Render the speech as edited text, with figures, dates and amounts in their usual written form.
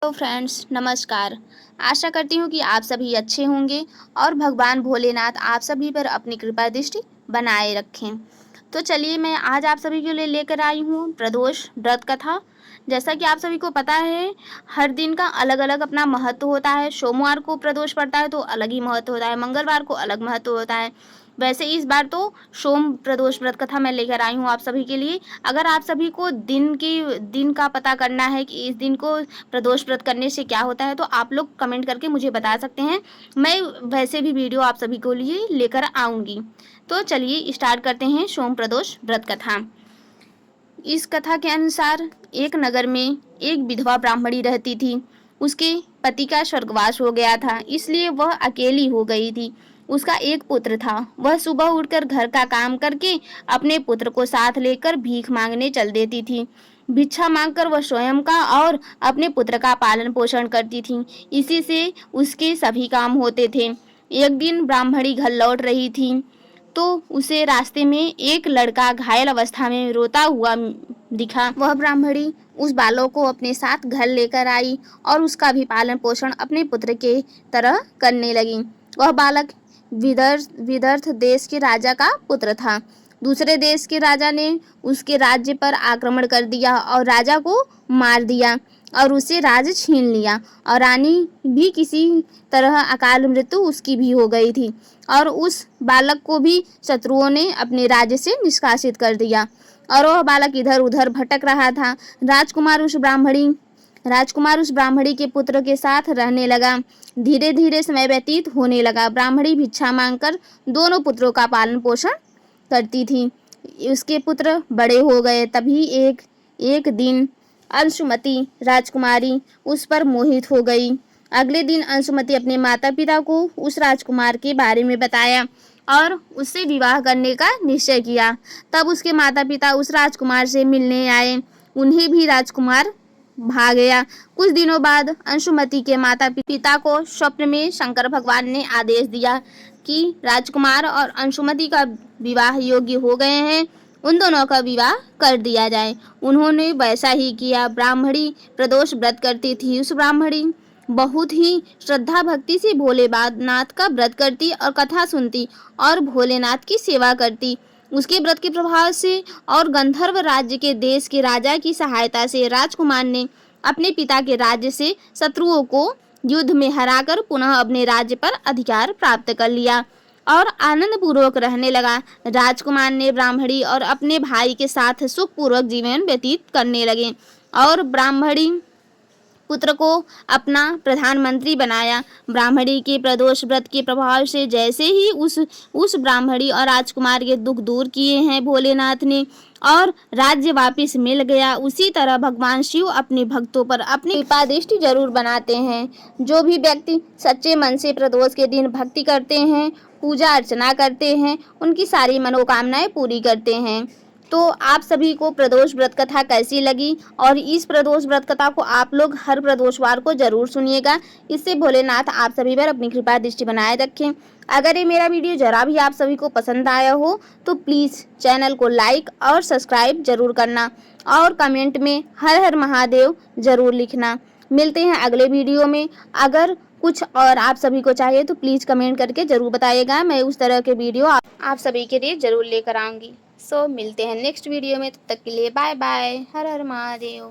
Hello friends, नमस्कार। आशा करती हूँ कि आप सभी अच्छे होंगे और भगवान भोलेनाथ आप सभी पर अपनी कृपा दृष्टि बनाए रखें। तो चलिए, मैं आज आप सभी के लिए लेकर आई हूँ प्रदोष व्रत कथा। जैसा कि आप सभी को पता है, हर दिन का अलग अलग अपना महत्व होता है। सोमवार को प्रदोष पड़ता है तो अलग ही महत्व होता है, मंगलवार को अलग महत्व होता है। वैसे इस बार तो सोम प्रदोष व्रत कथा मैं लेकर आई हूँ आप सभी के लिए। अगर आप सभी को दिन का पता करना है कि इस दिन को प्रदोष व्रत करने से क्या होता है, तो आप लोग कमेंट करके मुझे बता सकते हैं। मैं वैसे भी वीडियो आप सभी को लिए लेकर आऊँगी। तो चलिए स्टार्ट करते हैं सोम प्रदोष व्रत कथा। इस कथा के अनुसार एक नगर में एक विधवा ब्राह्मणी रहती थी। उसके पति का स्वर्गवास हो गया था, इसलिए वह अकेली हो गई थी। उसका एक पुत्र था। वह सुबह उठकर घर का काम करके अपने पुत्र को साथ लेकर भीख मांगने चल देती थी। भिक्षा मांगकर वह स्वयं का और अपने पुत्र का पालन पोषण करती थी। इसी से उसके सभी काम होते थे। एक दिन ब्राह्मणी घर लौट रही थी तो उसे रास्ते में एक लड़का घायल अवस्था में रोता हुआ दिखा। वह ब्राह्मणी उस बालक को अपने साथ घर लेकर आई और उसका भी पालन पोषण अपने पुत्र के तरह करने लगी। वह बालक विदर्थ देश के राजा का पुत्र था। दूसरे देश के राजा ने उसके राज्य पर आक्रमण कर दिया और राजा को मार दिया और उसे राज छीन लिया, और रानी भी किसी तरह अकाल मृत्यु उसकी भी हो गई थी, और उस बालक को भी शत्रुओं ने अपने राज्य से निष्कासित कर दिया और वह बालक इधर उधर भटक रहा था। राजकुमार उस ब्राह्मणी के पुत्र के साथ रहने लगा। धीरे धीरे समय व्यतीत होने लगा। ब्राह्मणी भिक्षा मांगकर दोनों पुत्रों का पालन पोषण करती थी। उसके पुत्र बड़े हो गए। तभी एक दिन अंशुमती राजकुमारी उस पर मोहित हो गई। अगले दिन अंशुमती अपने माता पिता को उस राजकुमार के बारे में बताया और उससे विवाह करने का निश्चय किया। तब उसके माता पिता उस राजकुमार से मिलने आए। उन्हें भी राजकुमार भा गया। कुछ दिनों बाद अंशुमती के माता पिता को स्वप्न में शंकर भगवान ने आदेश दिया कि राजकुमार और अंशुमती का विवाह योग्य हो गए हैं, उन दोनों का विवाह कर दिया जाए। उन्होंने वैसा ही किया। ब्राह्मणी प्रदोष व्रत करती थी। उस ब्राह्मणी बहुत ही श्रद्धा भक्ति से भोलेनाथ का व्रत करती और कथा सुनती और भोलेनाथ की सेवा करती। उसके व्रत के प्रभाव से और गंधर्व राज्य के देश के राजा की सहायता से राजकुमार ने अपने पिता के राज्य से शत्रुओं को युद्ध में हराकर पुनः अपने राज्य पर अधिकार प्राप्त कर लिया और आनंद पूर्वक रहने लगा। राजकुमार ने ब्राह्मणी और अपने भाई के साथ सुखपूर्वक जीवन व्यतीत करने लगे और ब्राह्मणी पुत्र को अपना प्रधानमंत्री बनाया। ब्राह्मणी के प्रदोष व्रत के प्रभाव से जैसे ही उस ब्राह्मणी और राजकुमार के दुख दूर किए हैं भोलेनाथ ने और राज्य वापिस मिल गया, उसी तरह भगवान शिव अपने भक्तों पर अपनी कृपा दृष्टि जरूर बनाते हैं। जो भी व्यक्ति सच्चे मन से प्रदोष के दिन भक्ति करते हैं, पूजा अर्चना करते हैं, उनकी सारी मनोकामनाएं पूरी करते हैं। तो आप सभी को प्रदोष व्रत कथा कैसी लगी, और इस प्रदोष व्रत कथा को आप लोग हर प्रदोषवार को जरूर सुनिएगा। इससे भोलेनाथ आप सभी पर अपनी कृपा दृष्टि बनाए रखें। अगर ये मेरा वीडियो जरा भी आप सभी को पसंद आया हो तो प्लीज़ चैनल को लाइक और सब्सक्राइब जरूर करना और कमेंट में हर हर महादेव जरूर लिखना। मिलते हैं अगले वीडियो में। अगर कुछ और आप सभी को चाहिए तो प्लीज़ कमेंट करके ज़रूर बताइएगा। मैं उस तरह के वीडियो आप सभी के लिए ज़रूर लेकर आऊँगी। मिलते हैं नेक्स्ट वीडियो में। तब तक के लिए बाय बाय। हर हर महादेव।